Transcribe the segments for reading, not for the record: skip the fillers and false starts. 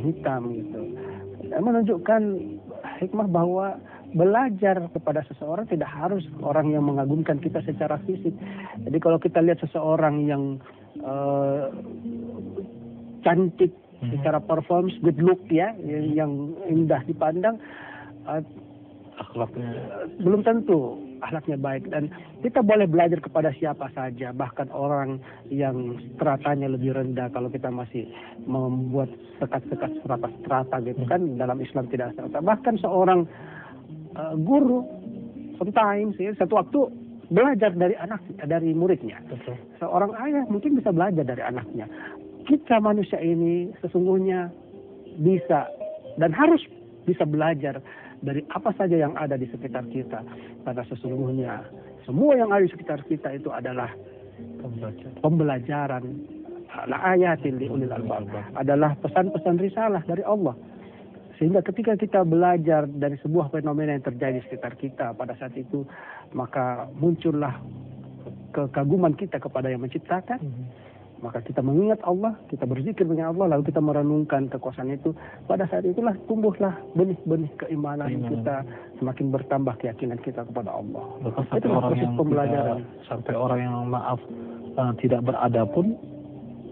hitam gitu. Dan menunjukkan hikmah bahwa belajar kepada seseorang tidak harus orang yang mengagumkan kita secara fisik. Jadi kalau kita lihat seseorang yang cantik secara performance, good look ya, yang indah dipandang, akhlaknya belum tentu akhlaknya baik. Dan kita boleh belajar kepada siapa saja, bahkan orang yang stratanya lebih rendah. Kalau kita masih membuat sekat-sekat strata gitu kan, dalam Islam tidak strata. Bahkan seorang guru sometimes ya, satu waktu belajar dari muridnya. betul. Seorang ayah mungkin bisa belajar dari anaknya. Kita manusia ini sesungguhnya bisa dan harus bisa belajar dari apa saja yang ada di sekitar kita. Karena sesungguhnya semua yang ada di sekitar kita itu adalah pembelajaran. Ayatin li ulil albab, adalah pesan-pesan risalah dari Allah. Sehingga ketika kita belajar dari sebuah fenomena yang terjadi di sekitar kita pada saat itu, maka muncullah kekaguman kita kepada yang menciptakan. Maka kita mengingat Allah, kita berzikir dengan Allah, lalu kita merenungkan kekuasaan itu. Pada saat itulah tumbuhlah benih-benih keimanan kita, semakin bertambah keyakinan kita kepada Allah. Itu proses pembelajaran. Sampai orang yang tidak beradab pun,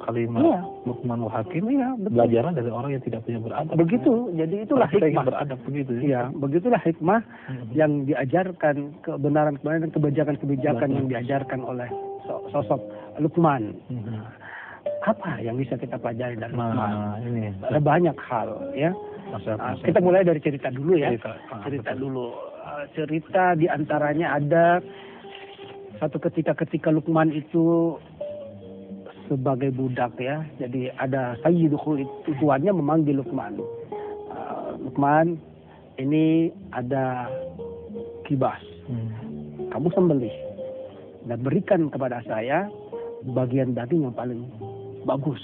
kalimat Luqmanul Hakim belajaran dari orang yang tidak punya beradab. Begitu, jadi itulah hikmah. Beradab begitu. Ya, begitulah hikmah yang diajarkan, kebenaran-kebenaran dan kebijakan-kebijakan yang diajarkan oleh sosok Luqman. Apa yang bisa kita pelajari dari Luqman? Ada banyak hal ya. Kita mulai dari cerita dulu ya. Cerita dulu. Cerita diantaranya ada satu ketika Luqman itu sebagai budak ya. Jadi ada sayyiduhu, tuannya memanggil Luqman. Luqman, ini ada kibas. Kamu sembelih dan berikan kepada saya bagian daging yang paling bagus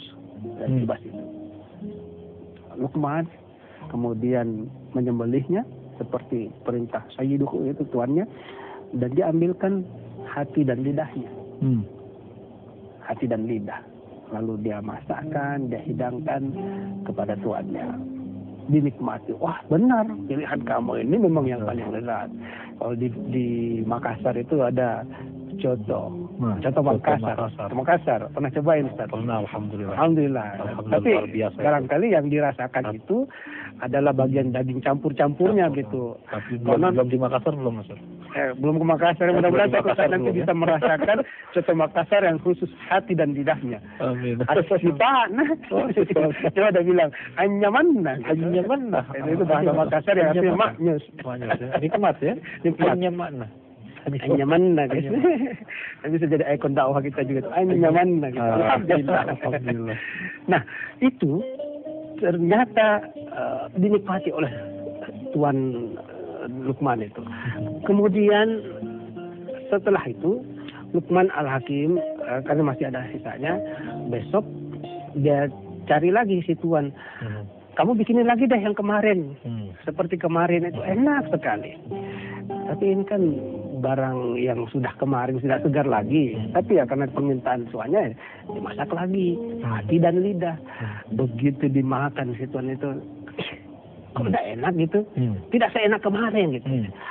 dari kibas itu. Luqman kemudian menyembelihnya seperti perintah sayyiduhu, itu tuannya, dan dia ambilkan hati dan lidahnya. Hati dan lidah. Lalu dia masakkan, dia hidangkan kepada tuannya. Dinikmati. Wah, benar pilihan kamu ini memang yang paling lezat. Kalau di Makassar itu ada coto Makassar. Pernah cobain, Ustaz? Pernah, alhamdulillah. Tapi barangkali yang dirasakan itu adalah bagian daging campur-campurnya gitu. Tapi belum di Makassar belum, Mas? Belum ke Makassar. Mudah-mudahan saya nanti bisa merasakan coto Makassar yang khusus hati dan lidahnya. Amin. Coba ada bilang anyamanna. Itu bahasa Makassar yang artinya maknyus. Nikmat ya. Anyamanna. Anyamanna guys. Bisa jadi ikon dakwah kita juga. Anyamanna gitu. Alhamdulillah. Nah, itu ternyata dinikmati oleh tuan Luqman itu. Kemudian setelah itu Luqman Al-Hakim, karena masih ada sisanya, besok dia cari lagi si tuan. Kamu bikinin lagi deh yang kemarin. Seperti kemarin itu enak sekali. Tapi ini kan barang yang sudah kemarin, tidak segar lagi. Tapi ya karena permintaan tuannya, dimasak lagi. Hati dan lidah. Begitu dimakan si tuan itu, kok udah enak gitu. Tidak seenak kemarin gitu.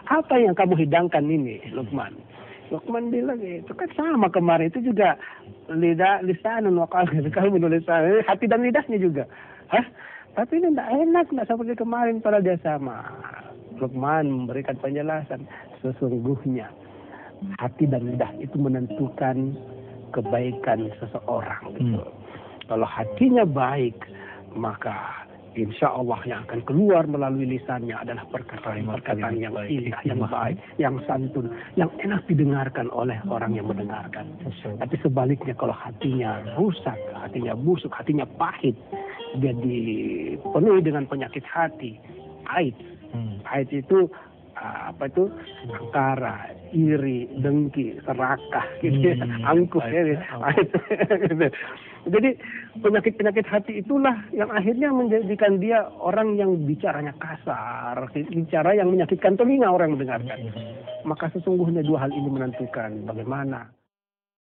Apa yang kamu hidangkan ini, Luqman? Luqman bilang, itu kan sama kemarin. Itu juga lisanun wa qalbun. Kamu menulis hati dan lidahnya juga. Hah? Tapi ini tidak enak, tidak seperti kemarin, padahal dia sama. Luqman memberikan penjelasan, sesungguhnya hati dan lidah itu menentukan kebaikan seseorang. Gitu. Kalau hatinya baik, maka insya Allah yang akan keluar melalui lisannya adalah perkataan yang indah, yang baik, yang santun, yang enak didengarkan oleh orang yang mendengarkan. Tapi sebaliknya kalau hatinya rusak, hatinya busuk, hatinya pahit, dia dipenuhi dengan penyakit hati, aib. Aib itu angkara, iri, dengki, serakah, gitu, angkuh, ya. Jadi penyakit-penyakit hati itulah yang akhirnya menjadikan dia orang yang bicaranya kasar, bicara yang menyakitkan telinga orang yang mendengarkan. Maka sesungguhnya dua hal ini menentukan bagaimana